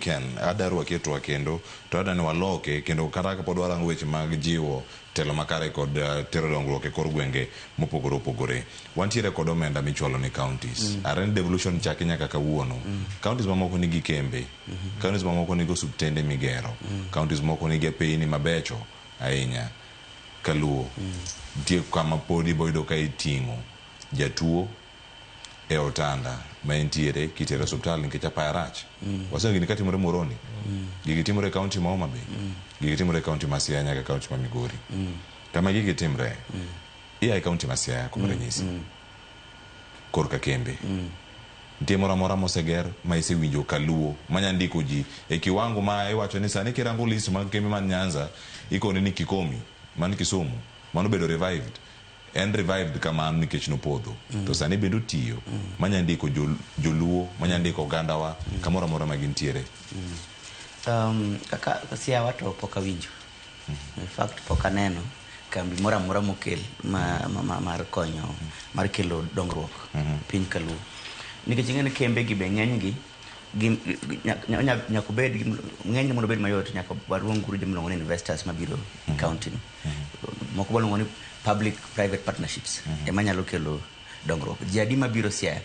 ken adaru aketo kendo to adani waloke kendo kata kapod warango weche mag jiwo telo makare kod tero dongruok e kor gwenge mopogore opogore. Wantiere kod omenda michwalo ne counties. Arene devolution chaki nyaka kawuono. Counties mamoko nigi kembe. Counties mamoko nigi osuptende migero. Counties mamoko nigi peini mabecho ahinya. Kaluo. Nitie kama podi boyudo ka iting'o jatuo e otanda ma entiere kitero osuptal nikech apaya rach. Wasengini ka timore Moroni. Gigi timore county ma Homa Bay. Gigi timore county ma Siaya nyaka county ma Migori. Kama gigi timre. Iya county ma Siaya kuom ranyisi. Korka kembe. Nitie moro amora moseger ma isewinjo kaluo manya ndiko ji e kiwango ma iwacho ni sani kirango list mag kembe man Nyanza ikone ni Kikomi man Kisumu mano bedo revived. En revived kama nikech nopodho. To sani bedo tiyo manya ndiko joluo manya ndiko gandawa kamora mora magintiere. Kaka Siaya wato poka winjo. In fact poka neno kambi mora mora mokel mar konyo mar kelo dongruok piny Kaluo. Nikech ng'eny kembe gi be ng'eny gi nyaka bed ng'eny mondo bed mayot nyaka waruong guru jomlongo ni investors mabiro county moko bolongo ni public private partnerships ema nyalo kelo dongruok. Jadi mabiro Siaya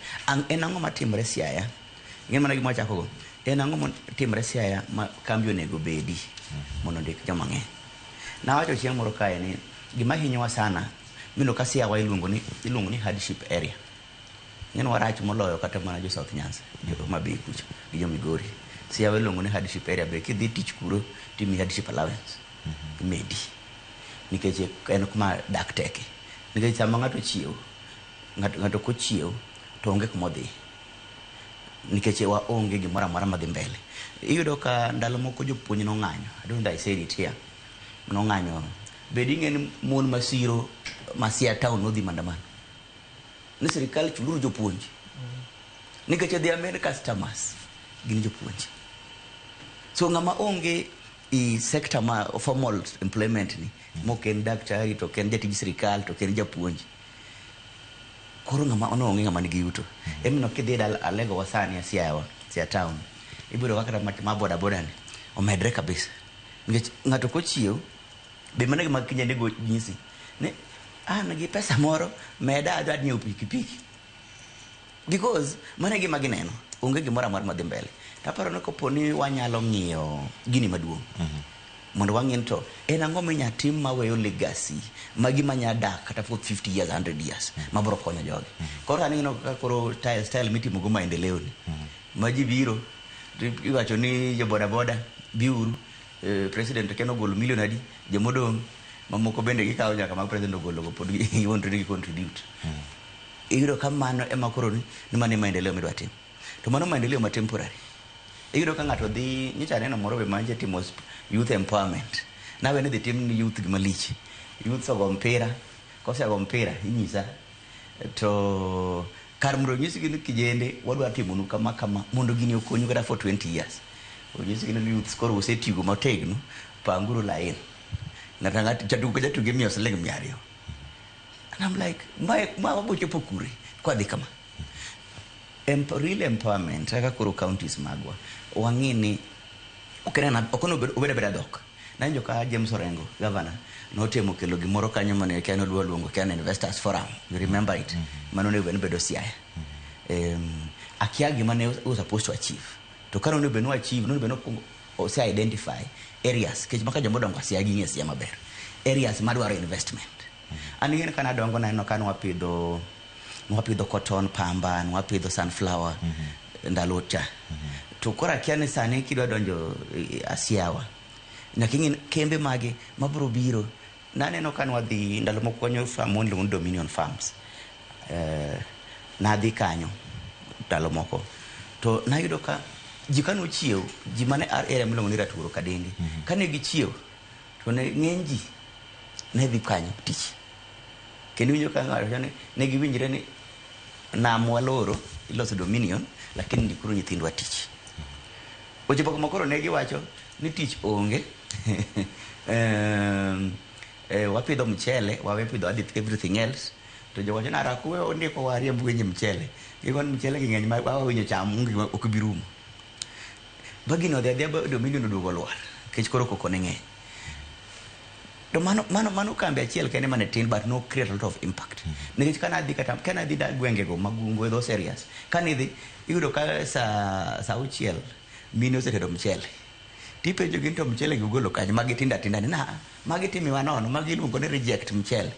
en ang'o matimre Siaya ng'eny mana gima chako go en ang'o matimre Siaya ma kambi onego bedi mondo ndik joma ng'eny. Na wacho chieng' moro kae ni gima hinyowa sana mino ka Siaya iluongo ni hardship area. Ng'en warach moloyo kata mana jo South Nyanza jo Mabei kucho gi jo Migori. Siaya iluongo ni hardship area be kidhi tich kuro timi hardship allowance medi nikech en kuma dak teke. Nikech sama ng'ato chiew ng'ato kochiew to onge kuma odhi nikech wa onge gimoro amora madhi mbele. Iyudo ka ndalo moko jopuonj nong'anyo. I don't I said it here. Nong'anyo bedi ng'en mon masiro ma Siaya town nodhi mandamano ni sirikal chuluru jopuonj nikech they are main customers gin jopuonj. So ng'ama onge i sector ma formal employment ni moken daktari to ken jatij sirikal to ken japuonj koro ng'ama ononge ng'ama nigi yuto emno kidhi dal alego wasani ya Siaya town ibiro kaka ma boda boda ni omedre kabisa nikech ng'ato kochiew be manege mag kinyande go nyisi ne nagi pesa moro meda adwa nyiewo pikipiki because manege magineno onge gimoro amora madhi mbele. Taparo ni koponi wanyalo ng'iyo gini maduong' mondo wang'in to en ang'o minya tim maweyo legacy magi manya dak kata for 50 years 100 years mabro konyo jogi. Koro anino koro style mitimo go maendeleo ni maji biro iwacho ni jo boda boda biuru president keno golo milion adi jomodong mamoko bende gikawo nyaka mag president ogolo go pod you want to contribute. Iyudo kamano ema koro ni mane maendeleo midwa tim. To mano maendeleo ma temporary. Iyudo ka ng'ato dhi nyicha neno moro be manje timo youth empowerment. Nawe ne dhi tim ni youth gimalich. Youth ogo mpira, kose ogo mpira inyisa to kar mro nyisi gini kijende wadwa timo nu kama mondo gini okonyu kata for 20 years. Nyisi gini youth skoro osetigo mategno panguru line. Ng'at chatugo jatuge miyo siling 200. And I'm like, ma waboche pokure kwa dhi kama. Real empowerment kaka koro counties magwa wang'ini okenana okono obeda dok. Nanjo ka James Orengo governor notemo kelo gimoro kanyo mane kano luongo kana investors forum. You remember it? Mano ne bedo Siaya. Akia gima ne was supposed to achieve. To kano ne beno achieve no beno o se identify areas kech maka jombo dongo Siaya gi Siaya maber. Areas madwaro investment. Ani ngene kana dongo na no kanwa pidho cotton, pamba, nwapidho sunflower ndalo cha. To kora kiane sani kidwa donjo Siaya. Nyakingin kembe mage mabro biro. Naneno kanwa dhi ndalo mokonyo farm on Dominion Farms. Na dhi kanyo ndalo moko. To nayudo ka jikano chiew, jimane area mlongo ni Raturo Kadenge. Kane gichiew to ne ng'eny ji ne dhi kanyo tich. Kendo winjo ka ng'ato ne giwinjre ni nam waloro iloso Dominion lakini ndikuru nyithindwa tich. Oche poko makoro ne giwacho ni tich onge. Wapidho mchele, wapidho everything else. To jowacho na rakuwe ondiko warie mbuenye mchele. Gigon mchele ng'eny ma wawinyo cham mungi okubirumo. bagino dhia Dominion oduogo lwar kech koro koko ne ng'eny. To mano kambi achiel kende mane tin but no create a lot of impact. Nikech kana dhi da gwenge go magungo those areas. Kanidhi iyudo ka sa uchiel mine osetedo mchele. Tipenjo gin to mchele gigolo kanyo magi tinda ni magi timiwa nono magi iluongo ni reject mchele.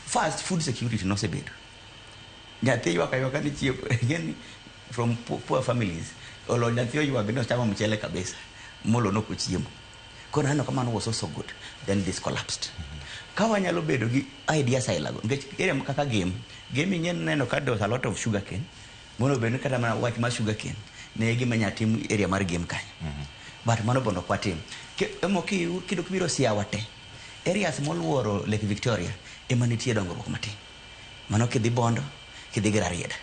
First, food security nosebedo. Nyathi ywaka ni chiemo again from poor families. Olo nyathi ywak ni ochamo mchele kabisa. Molo no kuchiemo. Koro nano kamano was also good. Then this collapsed. Kawa nyalo bedo gi ideas ailago. Nikech area kaka game ing'en neno ka there's a lot of sugar cane. Mono bedo kata mana wach mar sugar cane. Ne gima nyatim area mar game kanyo. But mano bono kwa tim. Emo kidok biro Siaya te. Areas moluoro Lake Victoria ema nitie dongruok matin. Mano kidhi Bondo, kidhi Rarieda.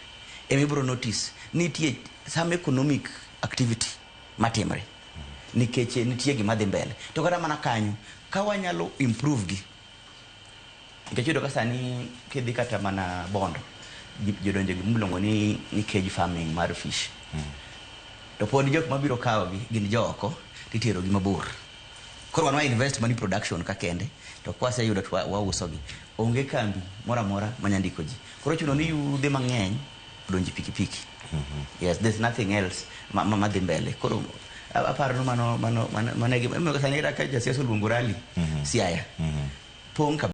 Ema ibiro notice nitie some economic activity matimre. Nikech nitie gima dhi mbele. To kata mana kanyo ka wanyalo improve gi. Nikech yudo ka sani kidhi kata mana Bondo jodonje gimulongo ni cage farming mar fish. To pod jok mabiro kawo gi gin joko titero gi mabor. Koro wanwa invest money production ka kende to kwase yudo to wauso gi. Onge kambi mora manyandiko ji. Koro chuno ni yudhe mang'eny donji pikipiki. Yes, there's nothing else madhi mbele. Koro aparo mano sani ka jasiasa luongo rally Siaya. Pong'